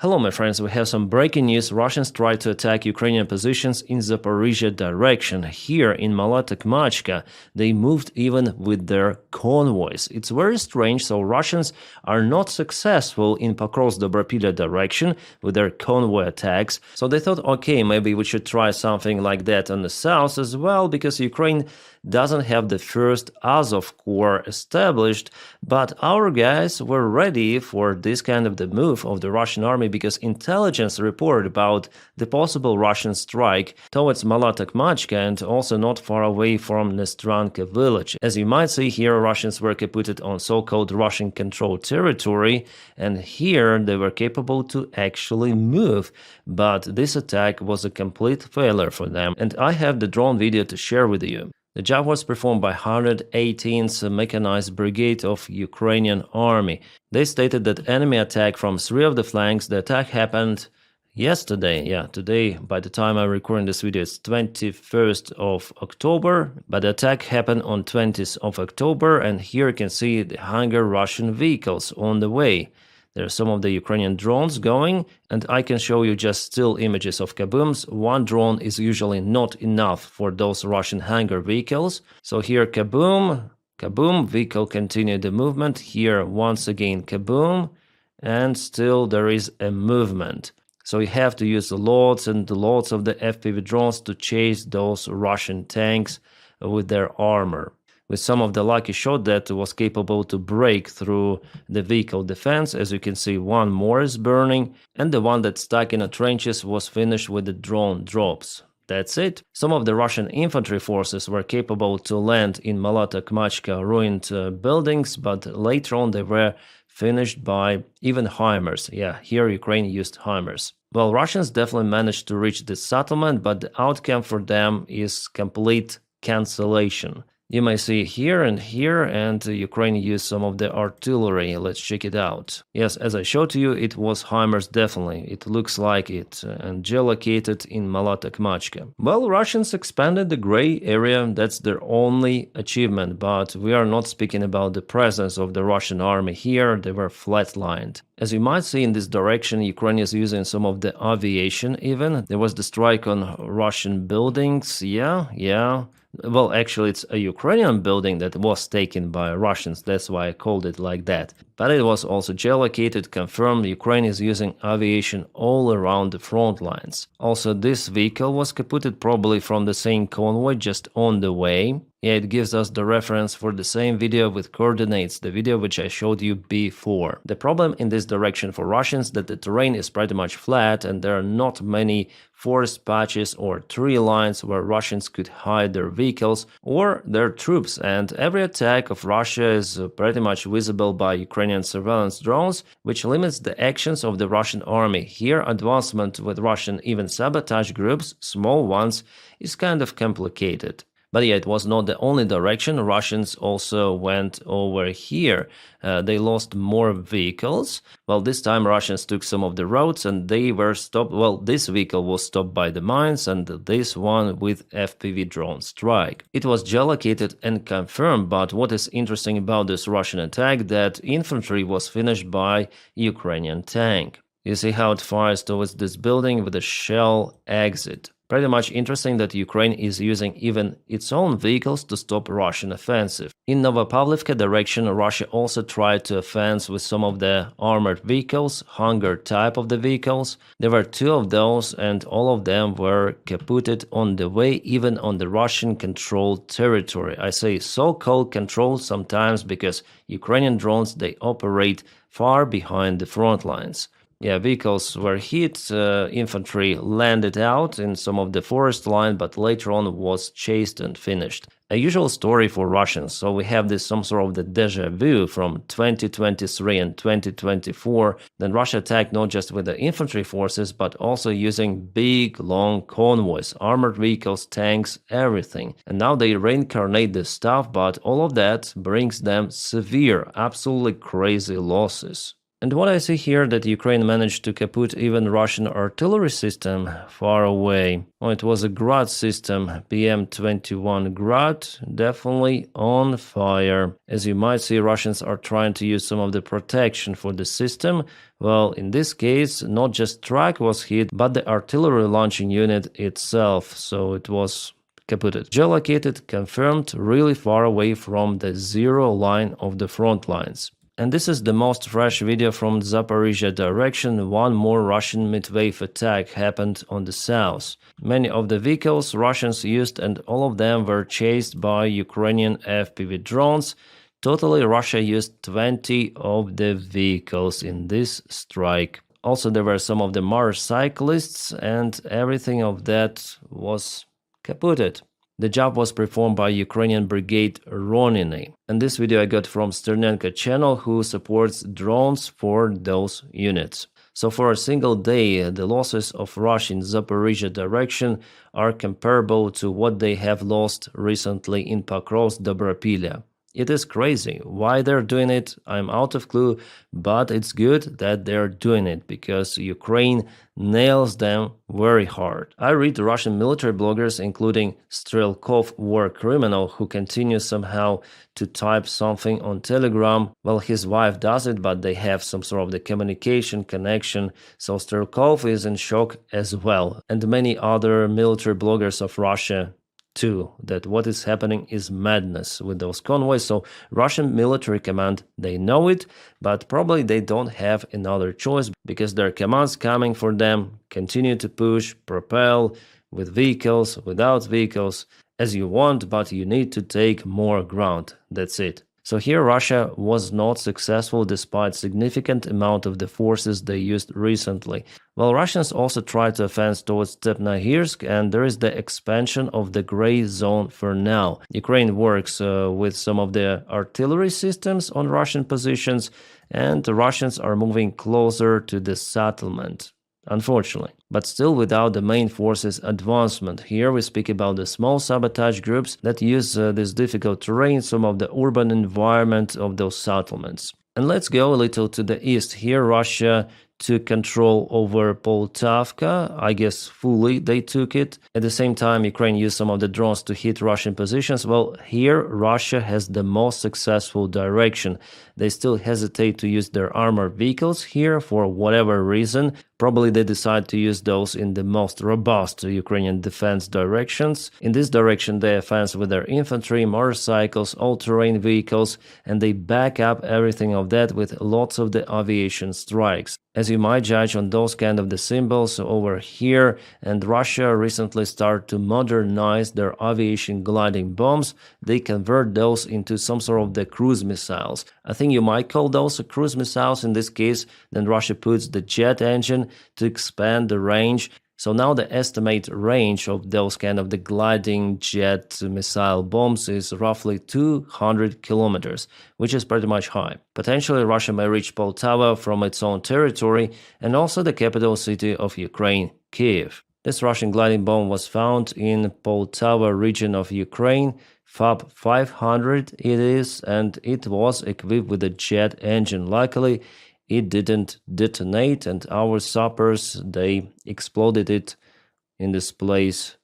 Hello my friends, we have some breaking news. Russians tried to attack Ukrainian positions in Zaporizhia direction. Here in Mala-Tokmachka, they moved even with their convoys. It's very strange, so Russians are not successful in Pokrovsk-Dobropilya direction with their convoy attacks. So they thought, okay, maybe we should try something like that on the south as well, because Ukraine doesn't have the first Azov Corps established, but our guys were ready for this kind of the move of the Russian army because intelligence reported about the possible Russian strike towards Mala-Tokmachka and also not far away from Nestranka village. As you might see here, Russians were caputed on so-called Russian-controlled territory, and here they were capable to actually move, but this attack was a complete failure for them, and I have the drone video to share with you. The job was performed by 118th Mechanized Brigade of Ukrainian Army. They stated that enemy attack from 3 of the flanks. The attack happened yesterday. Yeah, today, by the time I'm recording this video, it's 21st of October. But the attack happened on 20th of October, and here you can see the Hunger Russian vehicles on the way. There are some of the Ukrainian drones going, and I can show you just still images of kabooms. One drone is usually not enough for those Russian hangar vehicles. So here kaboom, kaboom, vehicle continued the movement. Here once again kaboom, and still there is a movement. So you have to use lots and lots of the FPV drones to chase those Russian tanks with their armor. With some of the lucky shot that was capable to break through the vehicle defense. As you can see, one more is burning, and the one that stuck in the trenches was finished with the drone drops. That's it. Some of the Russian infantry forces were capable to land in Mala-Tokmachka ruined buildings, but later on they were finished by even HIMARS. Yeah, here Ukraine used HIMARS. Well, Russians definitely managed to reach this settlement, but the outcome for them is complete cancellation. You may see here, and Ukraine used some of the artillery. Let's check it out. Yes, as I showed to you, it was HIMARS definitely. It looks like it, and geolocated in Mala-Tokmachka. Well, Russians expanded the gray area. That's their only achievement, but we are not speaking about the presence of the Russian army here. They were flatlined. As you might see in this direction, Ukraine is using some of the aviation even. There was the strike on Russian buildings. Yeah. Well, actually, it's a Ukrainian building that was taken by Russians, that's why I called it like that. But it was also geolocated, confirmed Ukraine is using aviation all around the front lines. Also, this vehicle was caputed probably from the same convoy just on the way. Yeah, it gives us the reference for the same video with coordinates, the video which I showed you before. The problem in this direction for Russians that the terrain is pretty much flat and there are not many forest patches or tree lines where Russians could hide their vehicles or their troops, and every attack of Russia is pretty much visible by Ukrainian surveillance drones, which limits the actions of the Russian army. Here, advancement with Russian even sabotage groups, small ones, is kind of complicated. But yeah, it was not the only direction. Russians also went over here. They lost more vehicles. Well, this time Russians took some of the roads and they were stopped. Well, this vehicle was stopped by the mines and this one with FPV drone strike. It was geolocated and confirmed, but what is interesting about this Russian attack that infantry was finished by Ukrainian tank. You see how it fires towards this building with a shell exit. Pretty much interesting that Ukraine is using even its own vehicles to stop Russian offensive. In Novopavlivka direction, Russia also tried to offense with some of the armored vehicles, Hunger type of the vehicles. There were 2 of those and all of them were caputed on the way, even on the Russian-controlled territory. I say so-called controlled sometimes because Ukrainian drones, they operate far behind the front lines. Yeah, vehicles were hit, infantry landed out in some of the forest line, but later on was chased and finished. A usual story for Russians, so we have this some sort of the deja vu from 2023 and 2024. Then Russia attacked not just with the infantry forces, but also using big, long convoys, armored vehicles, tanks, everything. And now they reincarnate this stuff, but all of that brings them severe, absolutely crazy losses. And what I see here that Ukraine managed to kaput even Russian artillery system far away. Oh, it was a Grad system, PM-21 Grad, definitely on fire. As you might see, Russians are trying to use some of the protection for the system. Well, in this case, not just track was hit, but the artillery launching unit itself, so it was kaputted. Geolocated, confirmed, really far away from the zero line of the front lines. And this is the most fresh video from Zaporizhia direction. One more Russian midwave attack happened on the south. Many of the vehicles Russians used and all of them were chased by Ukrainian FPV drones. Totally, Russia used 20 of the vehicles in this strike. Also, there were some of the motorcyclists and everything of that was kaputted. The job was performed by Ukrainian Brigade Roniny. And this video I got from Sternenko channel, who supports drones for those units. So for a single day, the losses of Russia in Zaporizhia direction are comparable to what they have lost recently in Pokrovsk-Dobropilya. It is crazy. Why they're doing it, I'm out of clue, but it's good that they're doing it because Ukraine nails them very hard. I read Russian military bloggers, including Strelkov, war criminal, who continues somehow to type something on Telegram. Well, his wife does it, but they have some sort of the communication connection. So Strelkov is in shock as well. And many other military bloggers of Russia too, that what is happening is madness with those convoys. So Russian military command, they know it, but probably they don't have another choice because their commands coming for them continue to push, propel with vehicles, without vehicles, as you want, but you need to take more ground. That's it. So here Russia was not successful despite significant amount of the forces they used recently. Well, Russians also tried to advance towards Stepnogorsk, and there is the expansion of the gray zone for now. Ukraine works with some of the artillery systems on Russian positions, and the Russians are moving closer to the settlement. Unfortunately, but still without the main forces advancement. Here we speak about the small sabotage groups that use this difficult terrain, some of the urban environment of those settlements. And let's go a little to the east. Here Russia took control over Poltavka. I guess fully they took it. At the same time, Ukraine used some of the drones to hit Russian positions. Well, here Russia has the most successful direction. They still hesitate to use their armored vehicles here for whatever reason. Probably they decide to use those in the most robust Ukrainian defense directions. In this direction, they advance with their infantry, motorcycles, all-terrain vehicles, and they back up everything of that with lots of the aviation strikes. As you might judge on those kind of the symbols over here, and Russia recently started to modernize their aviation gliding bombs. They convert those into some sort of the cruise missiles. I think you might call those cruise missiles in this case. Then Russia puts the jet engine to expand the range. So now the estimate range of those kind of the gliding jet missile bombs is roughly 200 kilometers, which is pretty much high. Potentially Russia may reach Poltava from its own territory and also the capital city of Ukraine, Kiev. This Russian gliding bomb was found in Poltava region of Ukraine, FAB 500 it is, and it was equipped with a jet engine. Luckily, it didn't detonate, and our sappers, they exploded it in this place.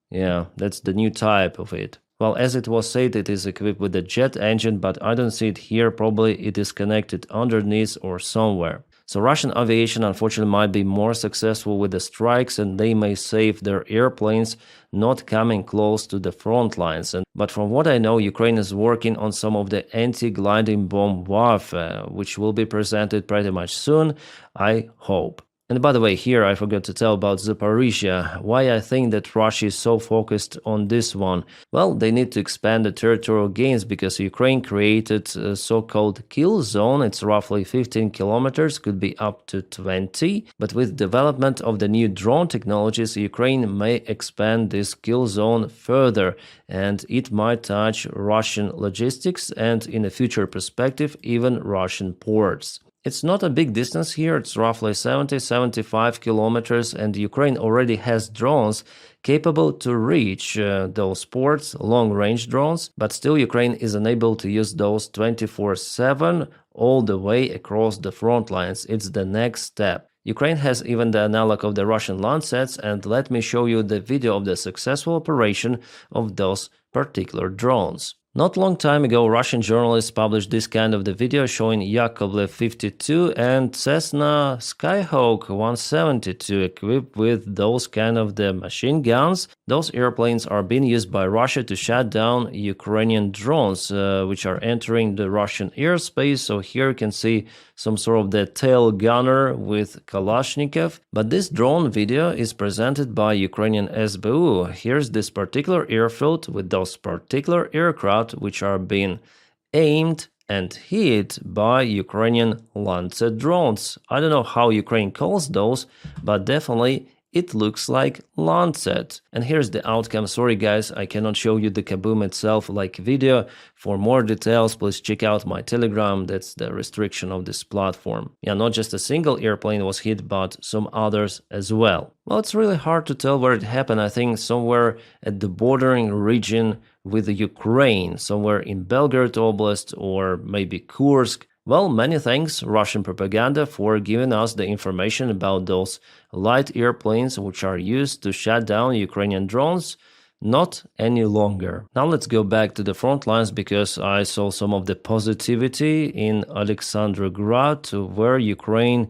Yeah, that's the new type of it. Well, as it was said, it is equipped with a jet engine, but I don't see it here. Probably it is connected underneath or somewhere. So Russian aviation unfortunately might be more successful with the strikes, and they may save their airplanes not coming close to the front lines. But from what I know, Ukraine is working on some of the anti-gliding bomb warfare, which will be presented pretty much soon, I hope. And by the way, here I forgot to tell about Zaporizhia, why I think that Russia is so focused on this one. Well, they need to expand the territorial gains because Ukraine created a so-called kill zone. It's roughly 15 kilometers, could be up to 20. But with development of the new drone technologies, Ukraine may expand this kill zone further, and it might touch Russian logistics and, in a future perspective, even Russian ports. It's not a big distance here, it's roughly 70-75 kilometers, and Ukraine already has drones capable to reach those ports, long-range drones, but still Ukraine is unable to use those 24/7 all the way across the front lines. It's the next step. Ukraine has even the analog of the Russian Lancets, and let me show you the video of the successful operation of those particular drones. Not long time ago, Russian journalists published this kind of the video showing Yakovlev 52 and Cessna Skyhawk 172 equipped with those kind of the machine guns. Those airplanes are being used by Russia to shut down Ukrainian drones, which are entering the Russian airspace. So here you can see some sort of the tail gunner with Kalashnikov. But this drone video is presented by Ukrainian SBU. Here's this particular airfield with those particular aircraft which are being aimed and hit by Ukrainian Lancet drones. I don't know how Ukraine calls those, but definitely it looks like Lancet. And here's the outcome. Sorry guys, I cannot show you the kaboom itself like video. For more details, please check out my Telegram. That's the restriction of this platform. Yeah, not just a single airplane was hit, but some others as well. Well, it's really hard to tell where it happened. I think somewhere at the bordering region with Ukraine, somewhere in Belgorod Oblast or maybe Kursk. Well, many thanks, Russian propaganda, for giving us the information about those light airplanes which are used to shut down Ukrainian drones. Not any longer. Now let's go back to the front lines because I saw some of the positivity in Alexandrograd, where Ukraine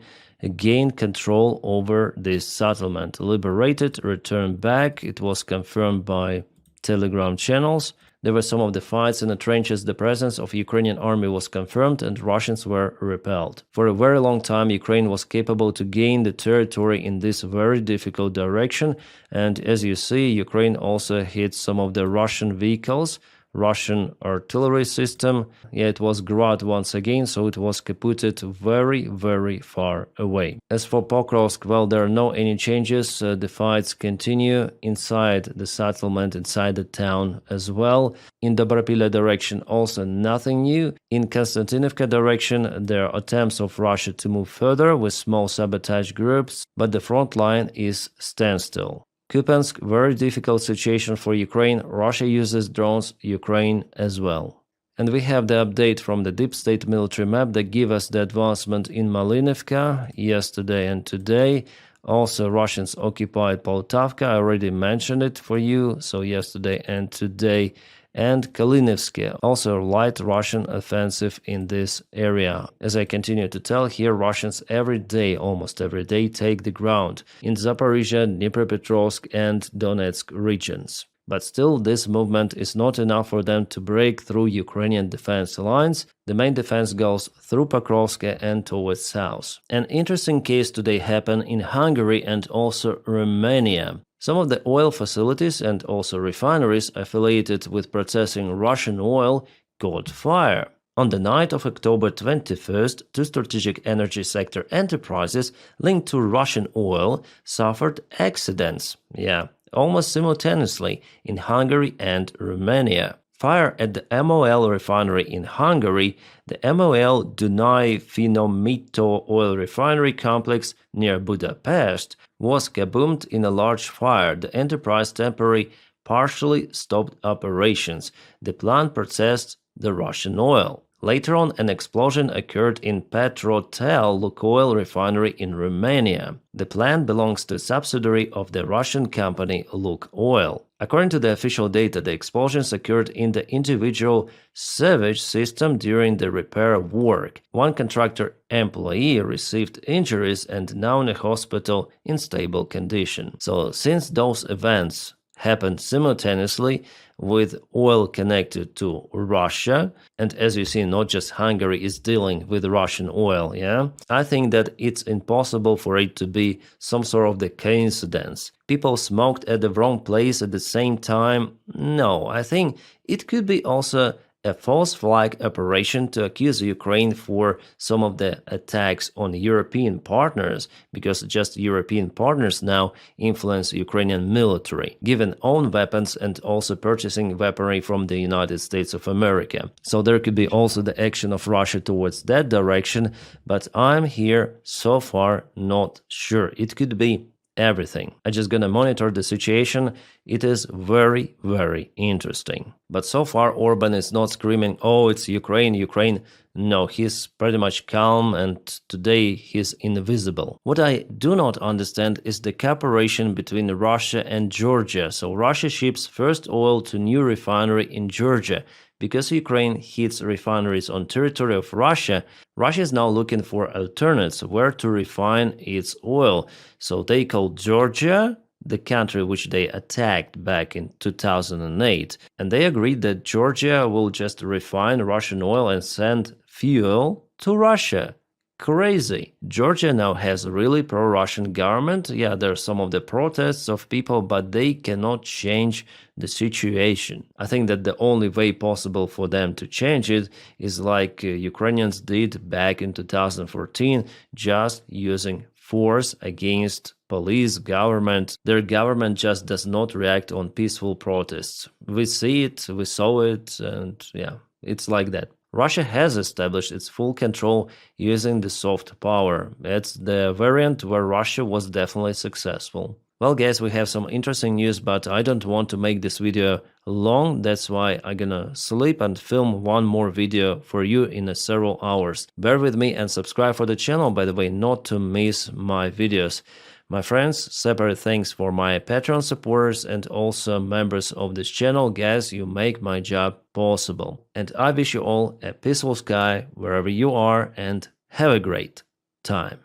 gained control over this settlement. Liberated, returned back. It was confirmed by Telegram channels. There were some of the fights in the trenches. The presence of Ukrainian army was confirmed and Russians were repelled. For a very long time, Ukraine was capable to gain the territory in this very difficult direction. And as you see, Ukraine also hit some of the Russian vehicles, Russian artillery system. Yeah, it was Grad once again, so it was kaputted very, very far away. As for Pokrovsk, well, there are no any changes. The fights continue inside the settlement, inside the town as well. In Dobropilya direction, also nothing new. In Konstantinovka direction, there are attempts of Russia to move further with small sabotage groups, but the front line is standstill. Kupiansk, very difficult situation for Ukraine. Russia uses drones, Ukraine as well. And we have the update from the deep state military map that give us the advancement in Malinivka yesterday and today. Also, Russians occupied Poltavka. I already mentioned it for you. So yesterday and today. And Kalinivsky, also light Russian offensive in this area. As I continue to tell here, Russians every day, almost every day, take the ground in Zaporizhia, Dnipropetrovsk and Donetsk regions. But still, this movement is not enough for them to break through Ukrainian defense lines. The main defense goes through Pokrovsk and towards south. An interesting case today happened in Hungary and also Romania. Some of the oil facilities and also refineries affiliated with processing Russian oil caught fire. On the night of October 21st, two strategic energy sector enterprises linked to Russian oil suffered accidents. Yeah, almost simultaneously in Hungary and Romania. Fire at the MOL refinery in Hungary, the MOL Dunai Finomito oil refinery complex near Budapest, was kaboomed in a large fire. The enterprise temporarily partially stopped operations. The plant processed the Russian oil. Later on, an explosion occurred in Petrotel Lukoil refinery in Romania. The plant belongs to a subsidiary of the Russian company Lukoil. According to the official data, the explosions occurred in the individual sewage system during the repair work. One contractor employee received injuries and now in a hospital in stable condition. So, since those events happened simultaneously with oil connected to Russia, and as you see, not just Hungary is dealing with Russian oil, yeah? I think that it's impossible for it to be some sort of the coincidence. People smoked at the wrong place at the same time? No, I think it could be also a false flag operation to accuse Ukraine for some of the attacks on European partners, because just European partners now influence Ukrainian military, giving own weapons and also purchasing weaponry from the United States of America. So there could be also the action of Russia towards that direction, but I'm here so far not sure. It could be everything. I'm just gonna monitor the situation. It is very, very interesting. But so far, Orban is not screaming, oh, it's Ukraine, Ukraine. No, he's pretty much calm, and today he's invisible. What I do not understand is the cooperation between Russia and Georgia. So Russia ships first oil to new refinery in Georgia. Because Ukraine hits refineries on territory of Russia, Russia is now looking for alternates where to refine its oil. So they called Georgia, the country which they attacked back in 2008, and they agreed that Georgia will just refine Russian oil and send fuel to Russia. Crazy. Georgia now has a really pro-Russian government. Yeah, there are some of the protests of people, but they cannot change the situation. I think that the only way possible for them to change it is like Ukrainians did back in 2014, just using force against police, government. Their government just does not react on peaceful protests. We see it, we saw it, and yeah, it's like that. Russia has established its full control using the soft power. It's the variant where Russia was definitely successful. Well guys, we have some interesting news, but I don't want to make this video long. That's why I'm gonna sleep and film one more video for you in several hours. Bear with me and subscribe for the channel, by the way, not to miss my videos. My friends, separate thanks for my Patreon supporters and also members of this channel. Guys, you make my job possible. And I wish you all a peaceful sky wherever you are, and have a great time.